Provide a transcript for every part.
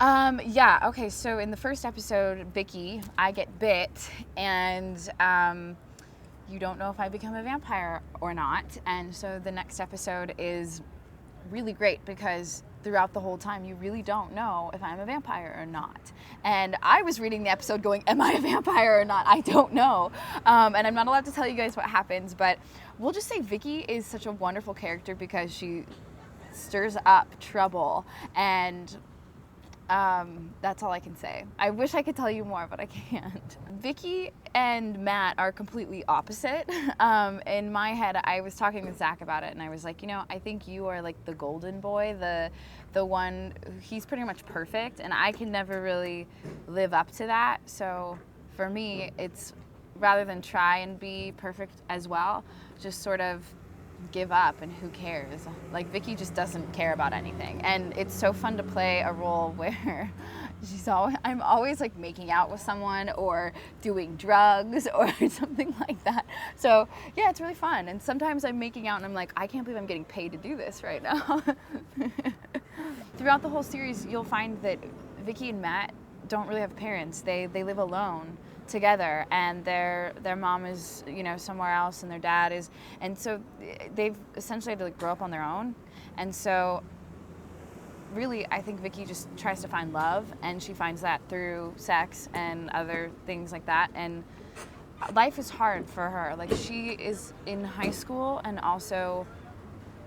Yeah, okay, so in the first episode, Vicki, I get bit, and you don't know if I become a vampire or not. And so the next episode is really great because throughout the whole time, you really don't know if I'm a vampire or not. And I was reading the episode going, am I a vampire or not? I don't know. And I'm not allowed to tell you guys what happens, but we'll just say Vicki is such a wonderful character because she stirs up trouble, and that's all I can say. I wish I could tell you more, but I can't. Vicki and Matt are completely opposite. In my head, I was talking with Zach about it, and I was like, I think you are like the golden boy, the one, he's pretty much perfect, and I can never really live up to that. So for me, it's rather than try and be perfect as well, just sort of give up and who cares. Like Vicki just doesn't care about anything, and it's so fun to play a role where I'm always like making out with someone or doing drugs or something like that. So yeah, it's really fun, and sometimes I'm making out and I'm like, I can't believe I'm getting paid to do this right now. Throughout the whole series, you'll find that Vicki and Matt don't really have parents. They live alone together, and their mom is somewhere else, and their dad is, and so they've essentially had to like grow up on their own. And so really, I think Vicki just tries to find love, and she finds that through sex and other things like that. And life is hard for her. Like, she is in high school and also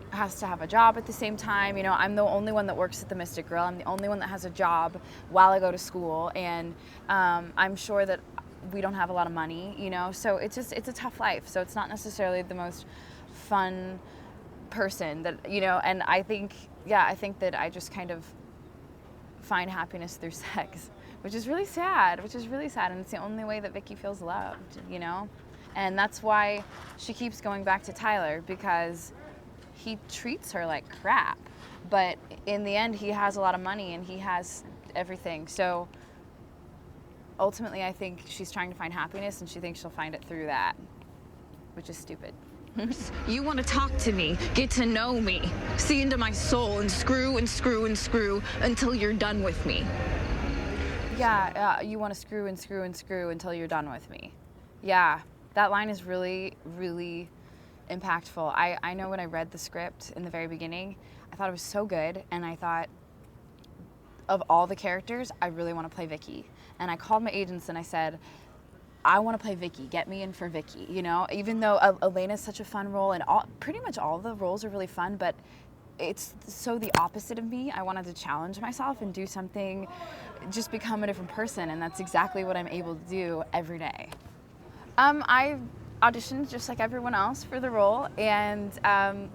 has to have a job at the same time. I'm the only one that works at the Mystic Grill. I'm the only one that has a job while I go to school, and I'm sure that we don't have a lot of money, so it's a tough life. So it's not necessarily the most fun person that, and I think that I just kind of find happiness through sex, which is really sad, and it's the only way that Vicki feels loved, and that's why she keeps going back to Tyler, because he treats her like crap, but in the end he has a lot of money and he has everything. So ultimately I think she's trying to find happiness, and she thinks she'll find it through that, which is stupid. You want to talk to me, get to know me, see into my soul, and screw and screw and screw until you're done with me. Yeah, you want to screw and screw and screw until you're done with me. Yeah, that line is really, really impactful. I know when I read the script in the very beginning, I thought it was so good, and I thought, of all the characters, I really want to play Vicki. And I called my agents and I said, I want to play Vicki. Get me in for Vicki. Even though Elena's such a fun role, and pretty much all the roles are really fun, but it's so the opposite of me. I wanted to challenge myself and do something, just become a different person, and that's exactly what I'm able to do every day. I auditioned just like everyone else for the role, and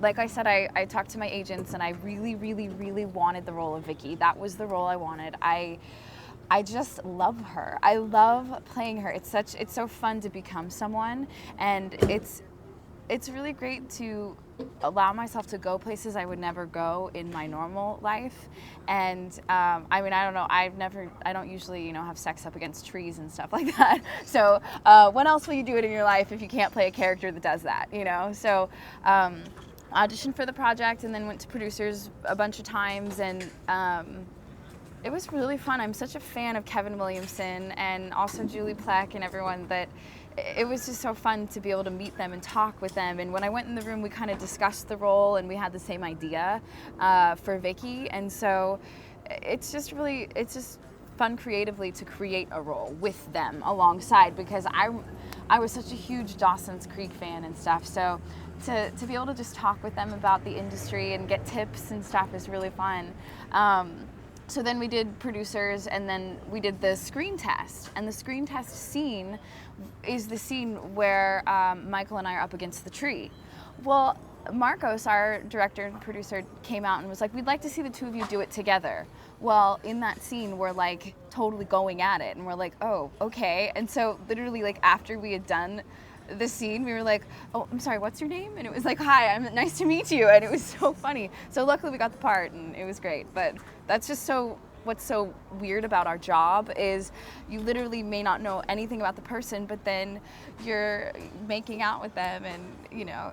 like I said, I talked to my agents, and I really, really, really wanted the role of Vicki. That was the role I wanted. I just love her. I love playing her. It's so fun to become someone, and it's really great to allow myself to go places I would never go in my normal life. And I don't know, I don't usually have sex up against trees and stuff like that. So when else will you do it in your life if you can't play a character that does that? So auditioned for the project, and then went to producers a bunch of times, and it was really fun. I'm such a fan of Kevin Williamson and also Julie Plec and everyone, that it was just so fun to be able to meet them and talk with them. And when I went in the room, we kind of discussed the role, and we had the same idea for Vicki. And so it's just fun creatively to create a role with them alongside, because I was such a huge Dawson's Creek fan and stuff. So to be able to just talk with them about the industry and get tips and stuff is really fun. So then we did producers, and then we did the screen test. And the screen test scene is the scene where Michael and I are up against the tree. Well, Marcos, our director and producer, came out and was like, we'd like to see the two of you do it together. Well, in that scene, we're like totally going at it, and we're like, oh, okay. And so literally, like, after we had done the scene, we were like, oh, I'm sorry, what's your name? And it was like, hi, I'm nice to meet you. And it was so funny. So luckily we got the part, and it was great. But that's just what's so weird about our job is you literally may not know anything about the person, but then you're making out with them, and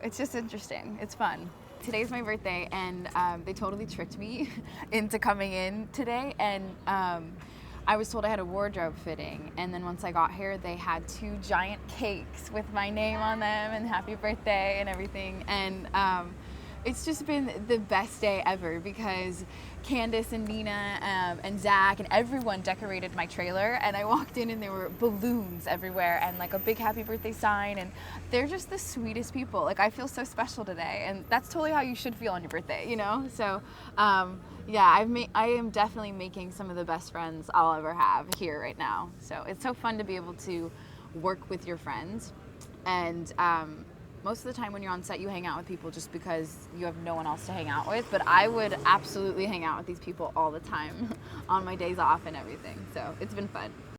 it's just interesting. It's fun. Today's my birthday, and they totally tricked me into coming in today, and I was told I had a wardrobe fitting, and then once I got here, they had 2 giant cakes with my name on them and happy birthday and everything, and it's just been the best day ever because Candace and Nina and Zach and everyone decorated my trailer, and I walked in and there were balloons everywhere and like a big happy birthday sign, and they're just the sweetest people. Like, I feel so special today, and that's totally how you should feel on your birthday, you know? So yeah, I am definitely making some of the best friends I'll ever have here right now. So it's so fun to be able to work with your friends, and most of the time when you're on set, you hang out with people just because you have no one else to hang out with. But I would absolutely hang out with these people all the time on my days off and everything. So it's been fun.